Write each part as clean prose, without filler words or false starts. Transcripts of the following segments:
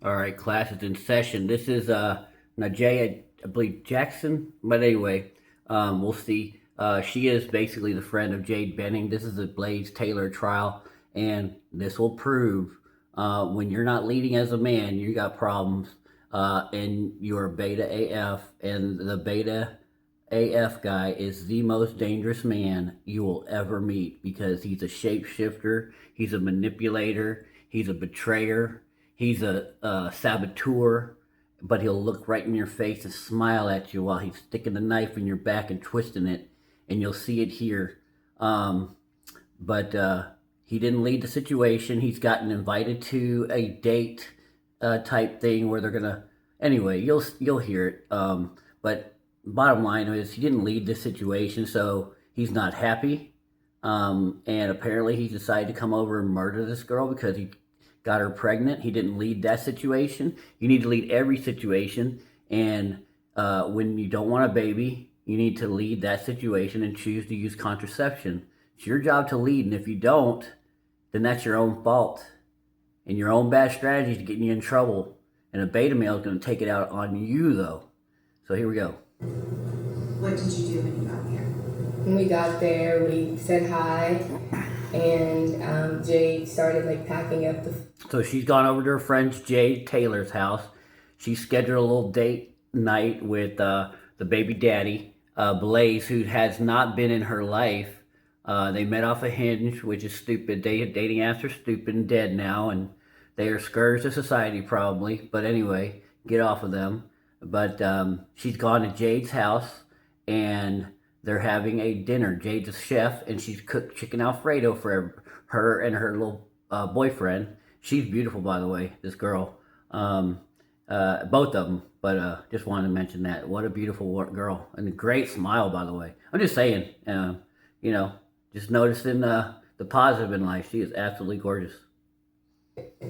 All right, class is in session. This is now Jay, I believe Jackson, but anyway, we'll see. She is basically the friend of Jade Benning. This is a Blaze Taylor trial, and this will prove when you're not leading as a man, you got problems, and you're Beta AF, and the Beta AF guy is the most dangerous man you will ever meet because he's a shapeshifter, he's a manipulator, he's a betrayer, he's a saboteur, but he'll look right in your face and smile at you while he's sticking the knife in your back and twisting it, and you'll see it here. But he didn't lead the situation. He's gotten invited to a date type thing where they're gonna. Anyway, you'll hear it. But bottom line is he didn't lead this situation, so he's not happy. And apparently he decided to come over and murder this girl because he got her pregnant. He didn't lead that situation. You need to lead every situation. And when you don't want a baby, you need to lead that situation and choose to use contraception. It's your job to lead, and if you don't, then that's your own fault. And your own bad strategy is getting you in trouble. And a beta male is going to take it out on you, though. So here we go. What did you do when you got here? When we got there, we said hi, and Jade started like packing up the. So she's gone over to her friend Jade Taylor's house. She scheduled a little date night with the baby daddy, Blaze, who has not been in her life. They met off a Hinge, which is stupid. Dating apps are stupid and dead now, and they are scourge of society probably. But anyway, get off of them. But she's gone to Jade's house, and they're having a dinner. Jade's a chef, and she's cooked chicken Alfredo for her and her little boyfriend. She's beautiful, by the way, this girl. Both of them, but just wanted to mention that. What a beautiful girl. And a great smile, by the way. I'm just saying, just noticing the positive in life. She is absolutely gorgeous.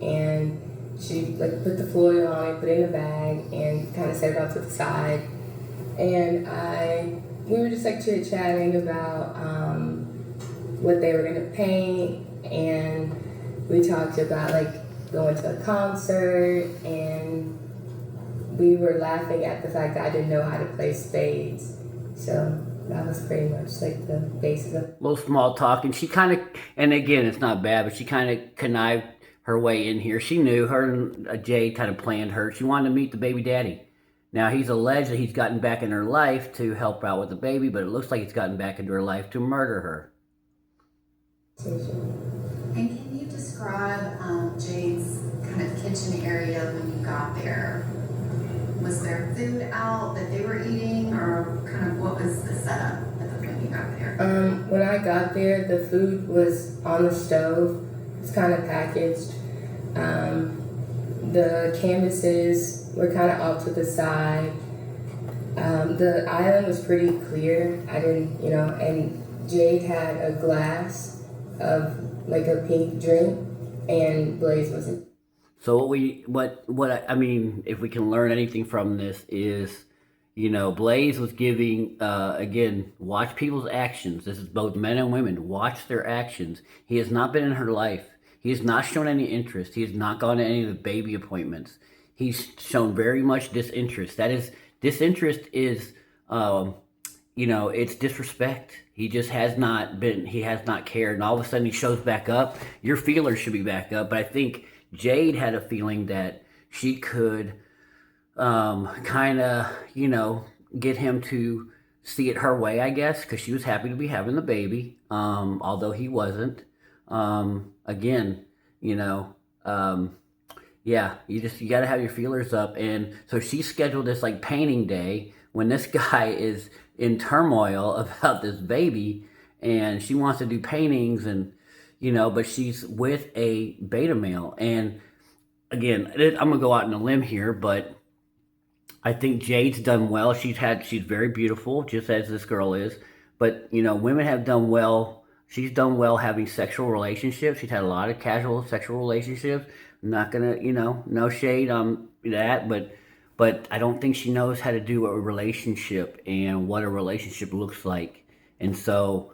And she like put the foil on it, put it in a bag, and kind of set it off to the side. And we were just like chit-chatting about what they were gonna paint, and we talked about like going to a concert, and we were laughing at the fact that I didn't know how to play spades. So that was pretty much like the basis of a little small talk, and she kind of, and again, it's not bad, but she kind of connived her way in here. She knew her and Jade kind of planned her. She wanted to meet the baby daddy. Now, he's alleged that he's gotten back in her life to help out with the baby, but it looks like he's gotten back into her life to murder her. And can you describe Jade's kind of kitchen area when you got there? Was there food out that they were eating, or kind of what was the setup at the point you got there? When I got there, the food was on the stove. It's kind of packaged. The canvases were kind of off to the side. The island was pretty clear. I didn't, and Jade had a glass of like a pink drink, and Blaze wasn't. So I mean, if we can learn anything from this is, Blaze was giving, again, watch people's actions. This is both men and women. Watch their actions. He has not been in her life. He has not shown any interest. He has not gone to any of the baby appointments. He's shown very much disinterest. Disinterest is, it's disrespect. He just has not cared. And all of a sudden he shows back up. Your feelers should be back up. But I think Jade had a feeling that she could kind of, get him to see it her way, I guess, because she was happy to be having the baby, although he wasn't. Again, yeah, you got to have your feelers up. And so she scheduled this like painting day when this guy is in turmoil about this baby, and she wants to do paintings, and but she's with a beta male. And again, I'm gonna go out on a limb here, but I think Jade's done well. She's very beautiful, just as this girl is. But women have done well. She's done well having sexual relationships. She's had a lot of casual sexual relationships. I'm not gonna, no shade on that, but I don't think she knows how to do a relationship and what a relationship looks like. And so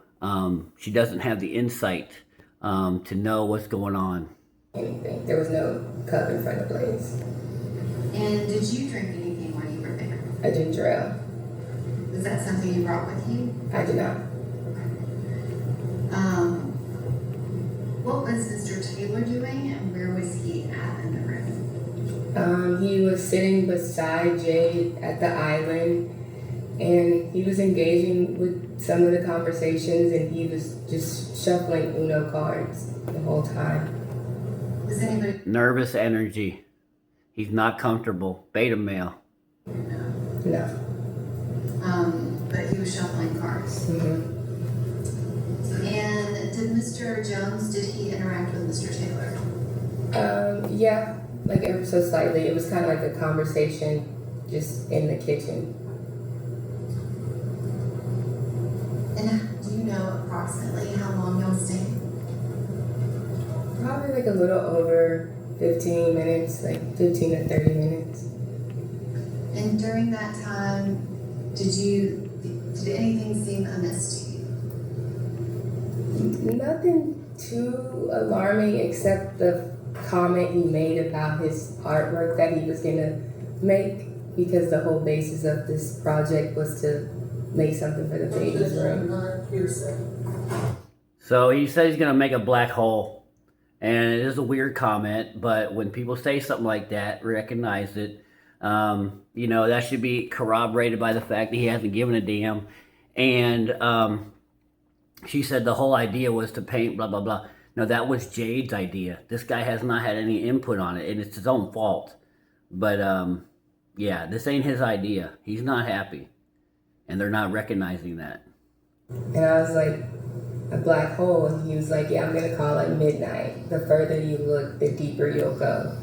she doesn't have the insight to know what's going on. anything. There was no cup in front of Blaze. And did you drink anything while you were there? I didn't drill. Was that something you brought with you? I did not. What was Mr. Taylor doing, and where was he at in the room? He was sitting beside Jade at the island, and he was engaging with some of the conversations, and he was just shuffling Uno cards the whole time. Was anybody? Nervous energy. He's not comfortable. Beta male. No. But he was shuffling cards. Mm-hmm. And did Mr. Jones, did he interact with Mr. Taylor? Yeah, like ever so slightly. It was kind of like a conversation just in the kitchen. And do you know approximately how long y'all stayed? Probably like a little over 15 minutes, like 15 to 30 minutes. And during that time, did anything seem amiss to you? Nothing too alarming except the comment he made about his artwork that he was gonna make, because the whole basis of this project was to make something for the baby's room. So he said he's going to make a black hole. And it is a weird comment, but when people say something like that, recognize it. You know, that should be corroborated by the fact that he hasn't given a damn. And she said the whole idea was to paint blah, blah, blah. No, that was Jade's idea. This guy has not had any input on it, and it's his own fault. But, yeah, this ain't his idea. He's not happy. And they're not recognizing that. And I was like, a black hole, and he was like, yeah, I'm gonna call it midnight. The further you look, the deeper you'll go.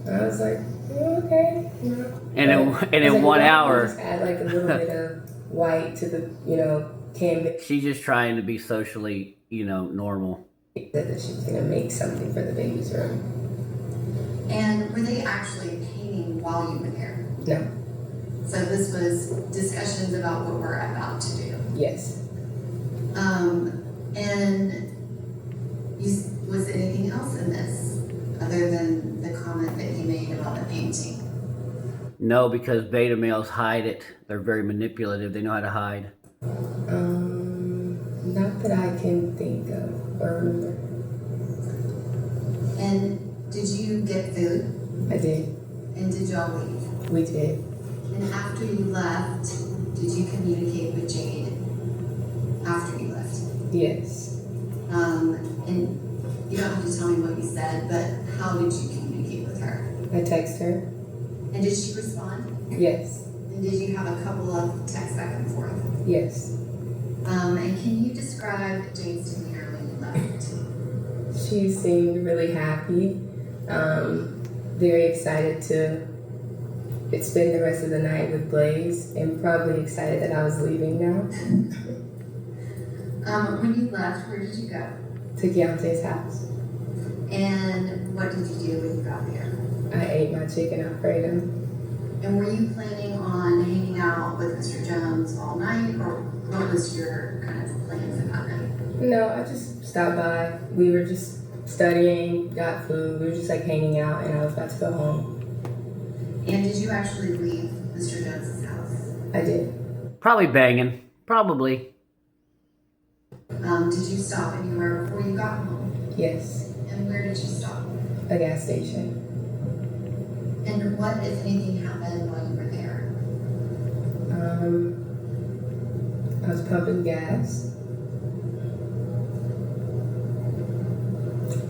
And I was like, okay. And in 1 hour, just add like a little bit of white to the, canvas. she's just trying to be socially, normal. Said that she was gonna make something for the baby's room. And were they actually painting while you were there? No. So this was discussions about what we're about to do. Yes. And was anything else in this other than the comment that you made about the painting? No, because beta males hide it. They're very manipulative. They know how to hide. Not that I can think of or remember. And did you get food? I did. And did y'all leave? We did. And after you left, did you communicate with Jade after you left? Yes. And you don't have to tell me what you said, but how did you communicate with her? I text her. And did she respond? Yes. And did you have a couple of texts back and forth? Yes. And can you describe Jade's demeanor when you left? She seemed really happy, very excited to spend the rest of the night with Blaze, and probably excited that I was leaving now. When you left, where did you go? To Keontae's house. And what did you do when you got there? I ate my chicken Alfredo. And were you planning on hanging out with Mr. Jones all night, or what was your kind of plans for that night? No, I just stopped by. We were just studying, got food. We were just like hanging out, and I was about to go home. And did you actually leave Mr. Jones's house? I did. Probably banging. Probably. Did you stop anywhere before you got home? Yes. And where did you stop? A gas station. And what, if anything, happened while you were there? I was pumping gas.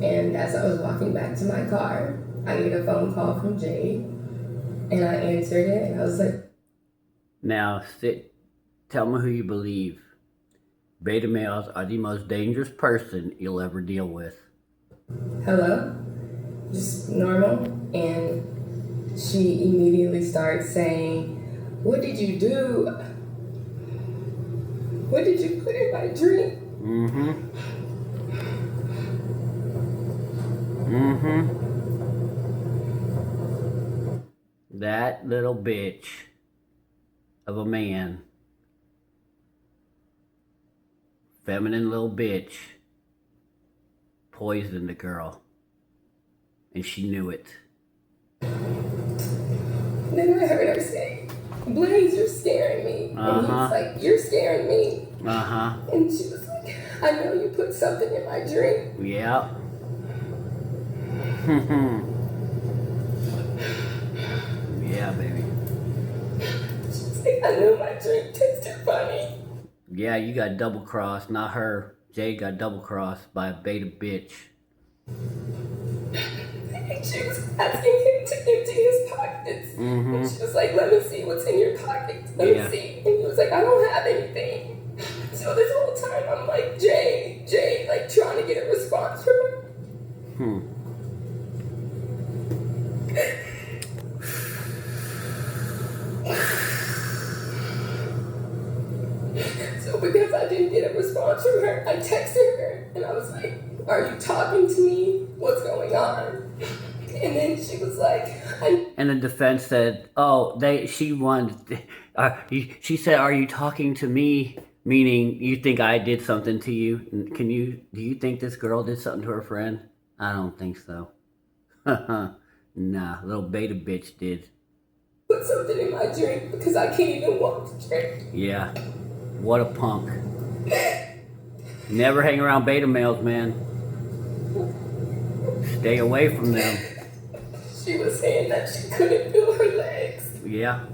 And as I was walking back to my car, I get a phone call from Jade. And I answered it, and I was like, Now, tell me who you believe. Beta males are the most dangerous person you'll ever deal with. hello? Just normal. And she immediately starts saying, what did you do? What did you put in my drink? That little bitch of a man, feminine little bitch, poisoned the girl. and she knew it. Then I heard her say, Blaze, you're scaring me. And he was like, you're scaring me. And she was like, I know you put something in my drink. Yeah. Yeah, baby. She's like, I knew my drink tasted funny. Yeah, you got double crossed, not her. Jade got double crossed by a beta bitch. And she was asking him to empty his pockets. And she was like, let me see what's in your pockets. Let me see. And he was like, I don't have anything. So this whole time I'm like, Jade, like trying to get a response from her. So because I didn't get a response from her, I texted her and I was like, are you talking to me? What's going on? And then she was like, And the defense said, "Oh, she wanted. She said, are you talking to me? Meaning, you think I did something to you? Do you think this girl did something to her friend? I don't think so. Nah, little beta bitch did. Put something in my drink because I can't even walk to drink. Yeah, what a punk. Never hang around beta males, man. Stay away from them." She was saying that she couldn't feel her legs. Yeah.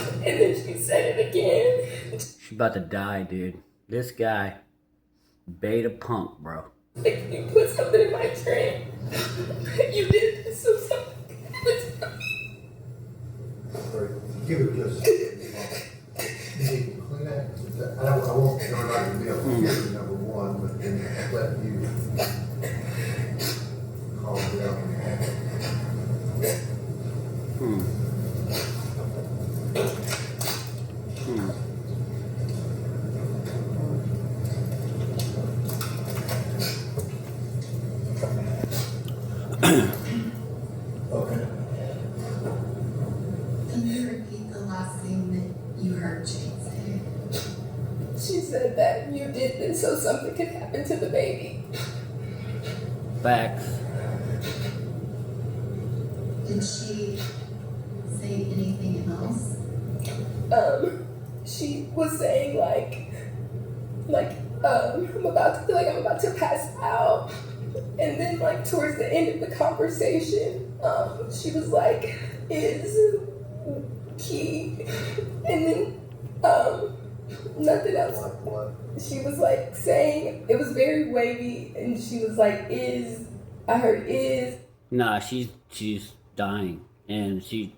And then she said it again. She's about to die, dude. This guy, beta punk, bro. Like, you put something in my drink. You did this, so something. Give it just. You need to clean that. I want everybody to be able to hear number one, but then let you call it out. Okay. Can you repeat the last thing that you heard Jade say? She said that you did this so something could happen to the baby. Facts. Did she say anything else? She was saying I'm about to pass out. And then towards the end of the conversation, she was like, is key. And then nothing else. Like what? She was saying, it was very wavy, and she was like, I heard is. Nah, she's dying, and she's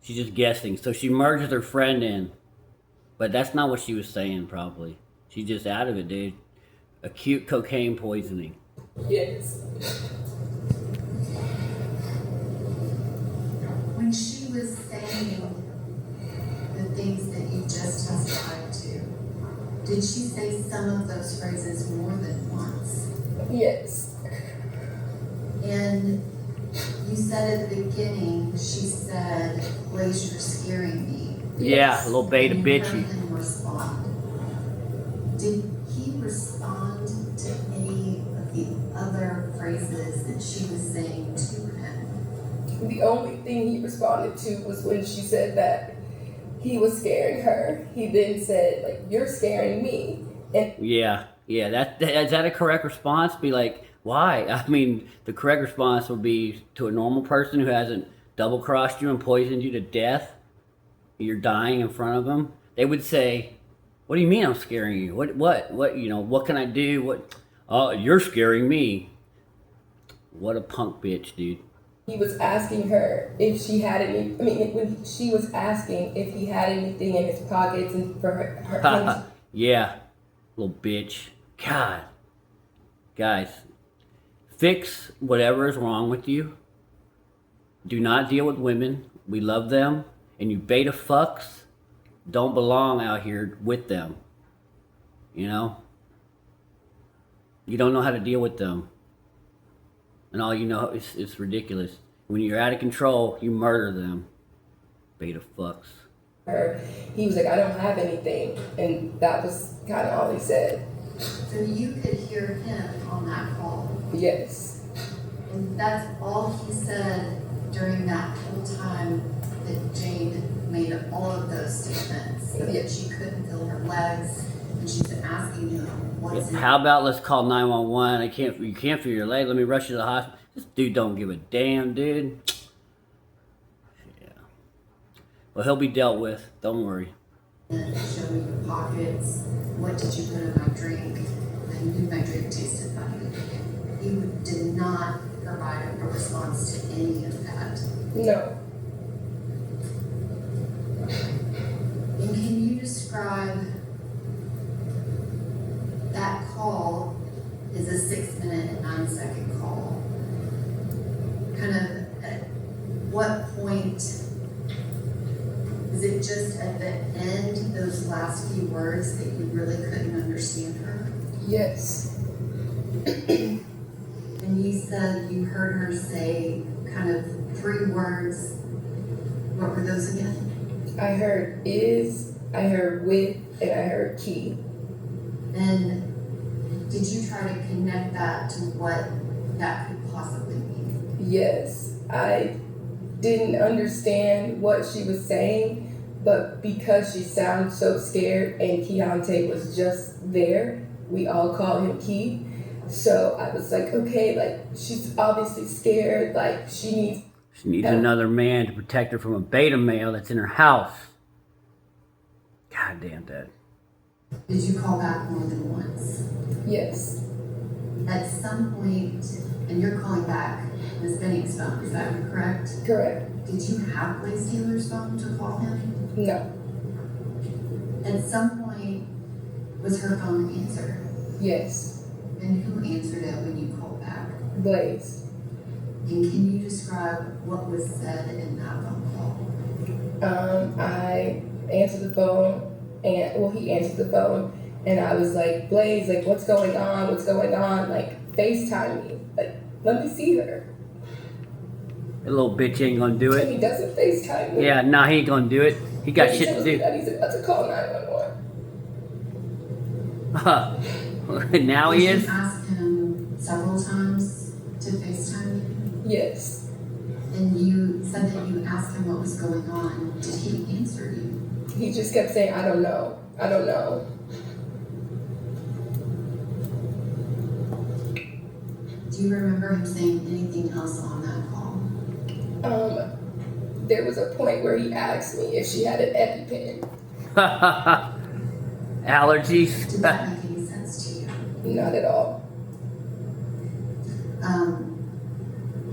just guessing. So she merges her friend in, but that's not what she was saying. Probably she's just out of it, dude. Acute cocaine poisoning. Yes. When she was saying the things that you just testified to, did she say some of those phrases more than once? Yes. And you said at the beginning, she said, Blaze, you're scaring me. Yeah, a little beta And you heard bitchy. him respond. Did he respond to any of the other phrases that she was saying to him? The only thing he responded to was when she said that he was scaring her. He then said, you're scaring me. And Yeah. Is that a correct response? Be like, why? I mean, the correct response would be to a normal person who hasn't double-crossed you and poisoned you to death. You're dying in front of them. They would say, what do you mean I'm scaring you? What, what can I do? What? Oh, you're scaring me. What a punk bitch, dude. he was asking her if she had any, when she was asking if he had anything in his pockets and for her Yeah, little bitch. God. Guys, fix whatever is wrong with you. Do not deal with women. We love them. And you beta fucks don't belong out here with them. You know? You don't know how to deal with them. And all you know is it's ridiculous. When you're out of control, you murder them. Beta fucks. he was like, I don't have anything. And that was kind of all he said. So you could hear him on that call. Yes. And that's all he said during that whole time that Jade made all of those statements. That she couldn't feel her legs, and she's asking him, what's it? How about let's call 911? You can't feel your leg. Let me rush you to the hospital. This dude don't give a damn, dude. Yeah. Well, he'll be dealt with. Don't worry. Show me your pockets. What did you put in my drink? I knew my drink tasted funny. He did not provide a response to any of that. No. And can you describe that call is a 6-minute and 9-second call? Kind of at what point, is it just at the end, those last few words that you really couldn't understand her? Yes. And you said you heard her say kind of 3 words. What were those again? I heard is, I heard with, and I heard key. And did you try to connect that to what that could possibly mean? Yes. I didn't understand what she was saying, but because she sounded so scared and Keontae was just there, we all called him Key. So I was like, okay, like she's obviously scared, like she needs another man to protect her from a beta male that's in her house. God damn that. Did you call back more than once? Yes. At some point, and you're calling back Ms. Benning's phone, is that correct? Correct. Did you have Blaze Taylor's phone to call him? No. At some point, was her phone answered? Yes. And who answered it when you called back? Blaze. And can you describe what was said in that phone call? I answered the phone, and he answered the phone, and I was like, Blaze, like, what's going on? What's going on? Like, FaceTime me. Like, let me see her. That little bitch ain't gonna do And it. he doesn't FaceTime me. Yeah, nah, he ain't gonna do it. He got He shit to tells me do. that he's about to call 911. Now he Did is? you ask him several times to FaceTime you? Yes. And you said that you asked him what was going on. Did he answer you? He just kept saying, I don't know. I don't know. Do you remember him saying anything else on that call? There was a point where he asked me if she had an EpiPen. Allergies? Did that make any sense to you? Not at all.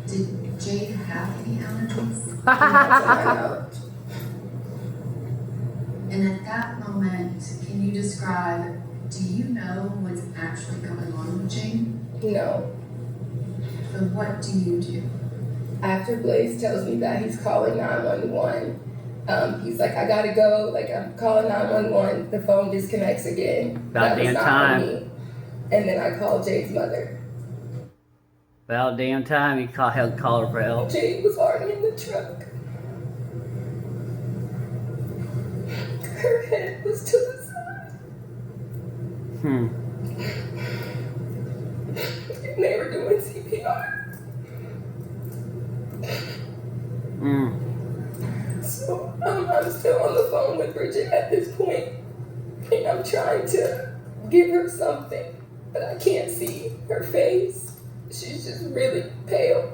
Did Jade have any allergies? Not to my knowledge. And at that moment, can you describe, do you know what's actually going on with Jade? No. So what do you do? After Blaze tells me that he's calling 911, he's like, I gotta go. Like, I'm calling 911. The phone disconnects again. About That was damn not time. on me. And then I called Jade's mother. About damn time he call her for help. Jade was already in the truck. Her head was to the side. And they were doing CPR. So I'm still on the phone with Bridget at this point, and I'm trying to give her something, but I can't see her face. She's just really pale.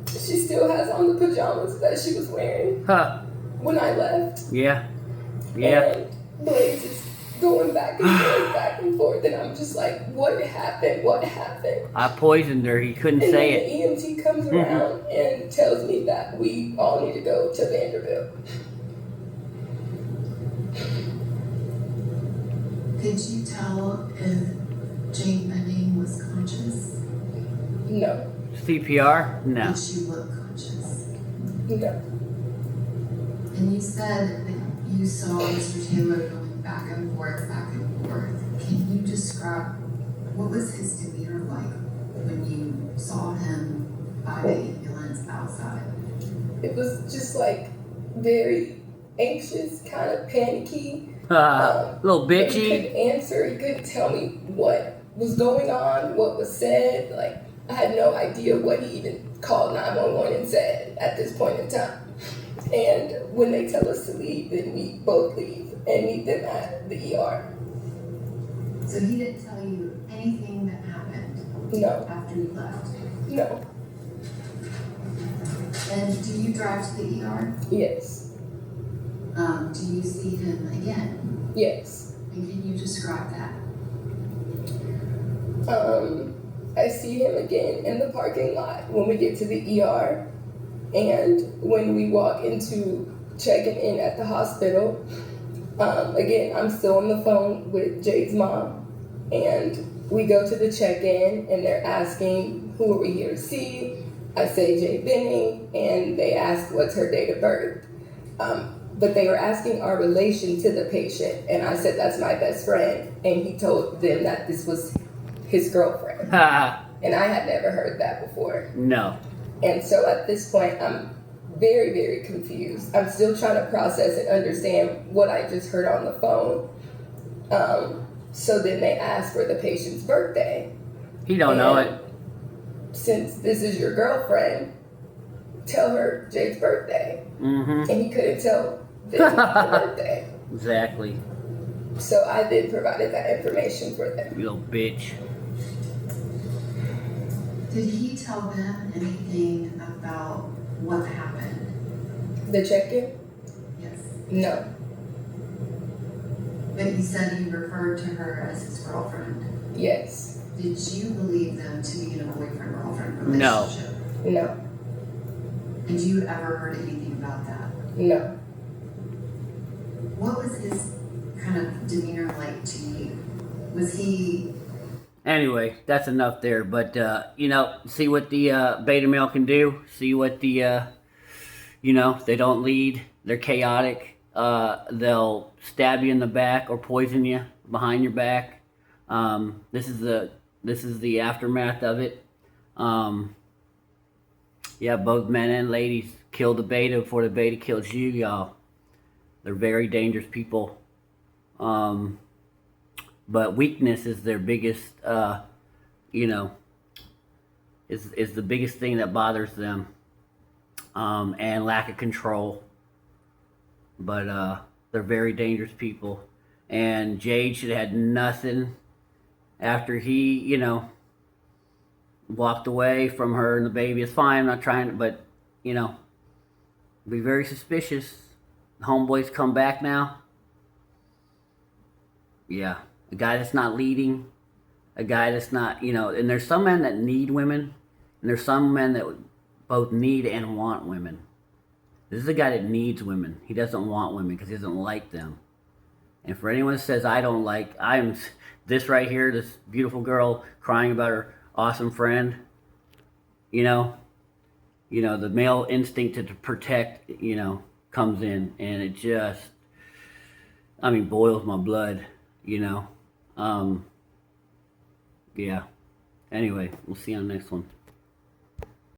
She still has on the pajamas that she was wearing when I left. Yeah. And Blaze is going back and forth, and I'm just like, what happened? What happened? I poisoned her. He couldn't And say then it. the EMT comes around and tells me that we all need to go to Vanderbilt. Could you tell if Jade Benning was conscious? No. CPR? No. Did she look conscious? No. And you said that you saw Mr. Taylor going back and forth, back and forth. Can you describe what was his demeanor like when you saw him by the ambulance outside? It was just like very anxious, kind of panicky. Little But he bitchy. couldn't answer. He couldn't tell me what was going on, what was said. Like, I had no idea what he even called 911 and said at this point in time. And when they tell us to leave, then we both leave and meet them at the ER. So he didn't tell you anything that happened No, after you left? no, And do you drive to the ER? yes, Do you see him again? yes. And can you describe that? I see him again in the parking lot when we get to the ER, and when we walk into checking in at the hospital. Again, I'm still on the phone with Jade's mom, and we go to the check-in, and they're asking, who are we here to see? I say Jade Benning, and they ask what's her date of birth. But they were asking our relation to the patient, and I said that's my best friend, and he told them that this was his girlfriend. And I had never heard that before. No. And so at this point, I'm very, very confused. I'm still trying to process and understand what I just heard on the phone. So then they ask for the patient's birthday. He don't know it. Since this is your girlfriend, tell her Jade's birthday. Mm-hmm. And he couldn't tell them the birthday. Exactly. So I then provided that information for them. You little bitch. Did he tell them anything about what happened? The check-in? Yes. No. But he said he referred to her as his girlfriend. Yes. Did you believe them to be in a boyfriend-girlfriend No. relationship? No. And you ever heard anything about that? No. What was his kind of demeanor like to you? Was he... Anyway, that's enough there. But, you know, see what the beta male can do. See what the, you know, they don't lead. They're chaotic. They'll stab you in the back or poison you behind your back. This is the aftermath of it. Yeah, both men and ladies kill the beta before the beta kills you, y'all. They're very dangerous people. But weakness is their biggest, you know, is the biggest thing that bothers them. And lack of control. But they're very dangerous people. And Jade should have had nothing after he, you know, walked away from her and the baby. It's fine, I'm not trying to, but, you know, be very suspicious. Homeboys come back now. Yeah. A guy that's not leading. A guy that's not, you know, and there's some men that need women. And there's some men that both need and want women. This is a guy that needs women. He doesn't want women because he doesn't like them. And for anyone that says I'm this right here, this beautiful girl crying about her awesome friend, you know, the male instinct to protect, you know, comes in, and it just, I mean, boils my blood, you know. Yeah. Anyway, we'll see you on the next one.